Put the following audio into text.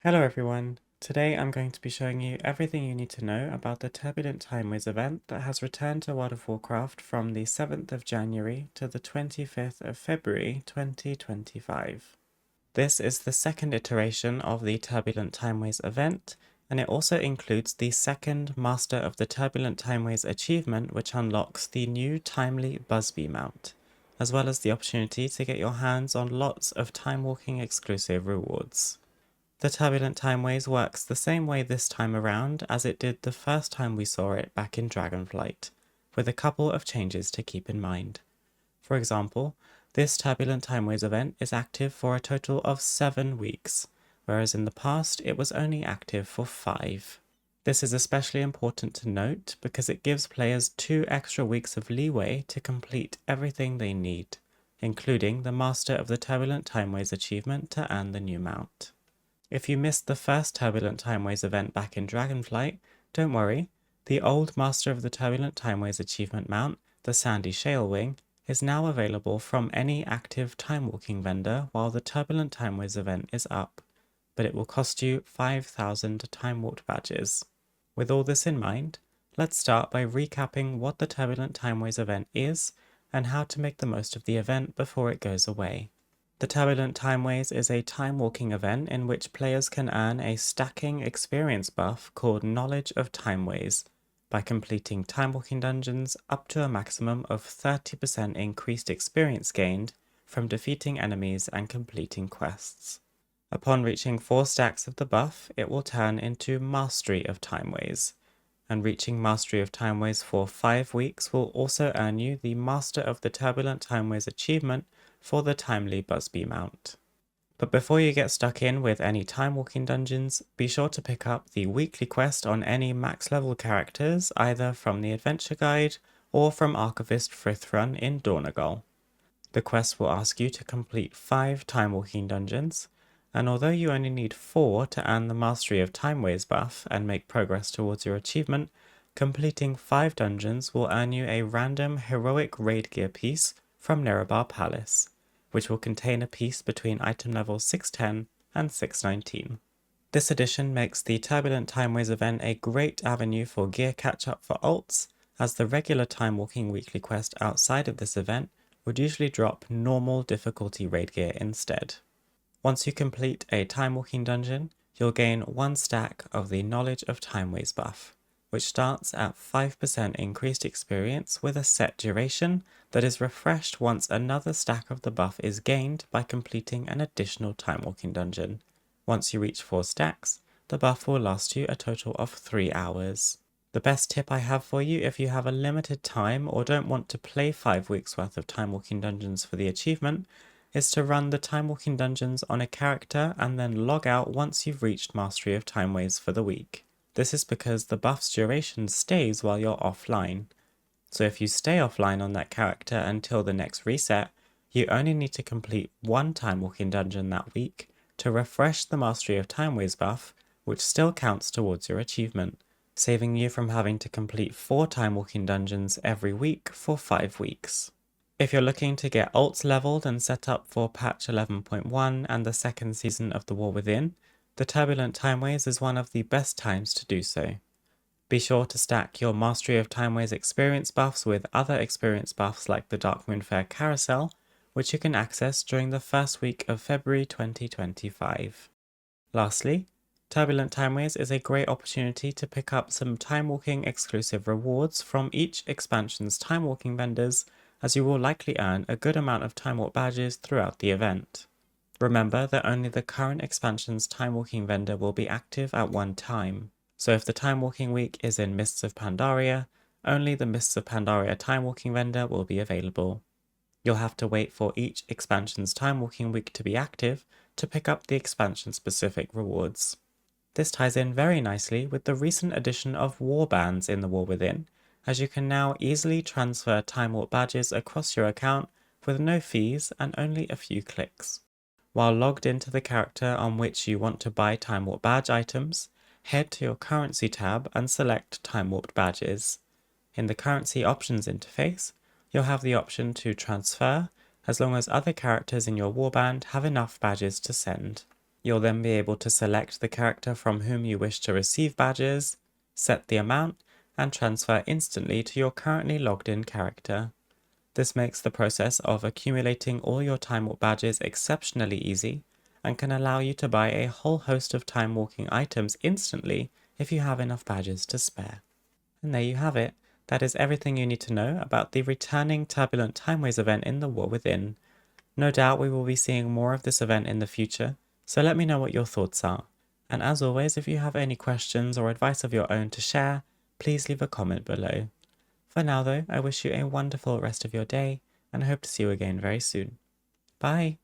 Hello everyone, today I'm going to be showing you everything you need to know about the Turbulent Timeways event that has returned to World of Warcraft from the 7th of January to the 25th of February 2025. This is the second iteration of the Turbulent Timeways event, and it also includes the second Master of the Turbulent Timeways achievement, which unlocks the new Timely Busby mount, as well as the opportunity to get your hands on lots of Timewalking exclusive rewards. The Turbulent Timeways works the same way this time around as it did the first time we saw it back in Dragonflight, with a couple of changes to keep in mind. For example, this Turbulent Timeways event is active for a total of 7 weeks, whereas in the past it was only active for 5. This is especially important to note because it gives players 2 extra weeks of leeway to complete everything they need, including the Master of the Turbulent Timeways achievement to earn the new mount. If you missed the first Turbulent Timeways event back in Dragonflight, don't worry, the old Master of the Turbulent Timeways achievement mount, the Sandy Shale Wing, is now available from any active Timewalking vendor while the Turbulent Timeways event is up, but it will cost you 5,000 Timewarped badges. With all this in mind, let's start by recapping what the Turbulent Timeways event is and how to make the most of the event before it goes away. The Turbulent Timeways is a time-walking event in which players can earn a stacking experience buff called Knowledge of Timeways by completing time-walking dungeons up to a maximum of 30% increased experience gained from defeating enemies and completing quests. Upon reaching 4 stacks of the buff, it will turn into Mastery of Timeways, and reaching Mastery of Timeways for 5 weeks will also earn you the Master of the Turbulent Timeways achievement for the Timely Busby mount. But before you get stuck in with any time-walking dungeons, be sure to pick up the weekly quest on any max level characters either from the adventure guide or from Archivist Frithrun in Dornagal. The quest will ask you to complete 5 time-walking dungeons, and although you only need 4 to earn the Mastery of Timeways buff and make progress towards your achievement, completing 5 dungeons will earn you a random heroic raid gear piece from Nerebar Palace, which will contain a piece between item level 610 and 619. This addition makes the Turbulent Timeways event a great avenue for gear catch-up for alts, as the regular Timewalking weekly quest outside of this event would usually drop normal difficulty raid gear instead. Once you complete a Timewalking dungeon, you'll gain 1 stack of the Knowledge of Timeways buff, which starts at 5% increased experience with a set duration that is refreshed once another stack of the buff is gained by completing an additional Timewalking dungeon. Once you reach 4 stacks, the buff will last you a total of 3 hours. The best tip I have for you if you have a limited time or don't want to play 5 weeks worth of Timewalking dungeons for the achievement is to run the Timewalking dungeons on a character and then log out once you've reached Mastery of Timeways for the week. This is because the buff's duration stays while you're offline. So if you stay offline on that character until the next reset, you only need to complete 1 Timewalking dungeon that week to refresh the Mastery of Timeways buff, which still counts towards your achievement, saving you from having to complete 4 Timewalking dungeons every week for 5 weeks. If you're looking to get alts leveled and set up for patch 11.1 and the second season of The War Within, the Turbulent Timeways is one of the best times to do so. Be sure to stack your Mastery of Timeways experience buffs with other experience buffs like the Darkmoon Fair Carousel, which you can access during the first week of February 2025. Lastly, Turbulent Timeways is a great opportunity to pick up some Timewalking exclusive rewards from each expansion's Timewalking vendors, as you will likely earn a good amount of Timewarp badges throughout the event. Remember that only the current expansion's Timewalking vendor will be active at one time, so if the Timewalking week is in Mists of Pandaria, only the Mists of Pandaria Timewalking vendor will be available. You'll have to wait for each expansion's Timewalking week to be active to pick up the expansion-specific rewards. This ties in very nicely with the recent addition of Warbands in The War Within, as you can now easily transfer Timewarp badges across your account with no fees and only a few clicks. While logged into the character on which you want to buy Timewarp badge items, head to your Currency tab and select Timewarped badges. In the Currency Options interface, you'll have the option to transfer, as long as other characters in your warband have enough badges to send. You'll then be able to select the character from whom you wish to receive badges, set the amount, and transfer instantly to your currently logged in character. This makes the process of accumulating all your Time Warp badges exceptionally easy and can allow you to buy a whole host of time walking items instantly if you have enough badges to spare. And there you have it. That is everything you need to know about the returning Turbulent Timeways event in the War Within. No doubt we will be seeing more of this event in the future, so let me know what your thoughts are. And as always, if you have any questions or advice of your own to share, please leave a comment below. For now though, I wish you a wonderful rest of your day, and hope to see you again very soon. Bye!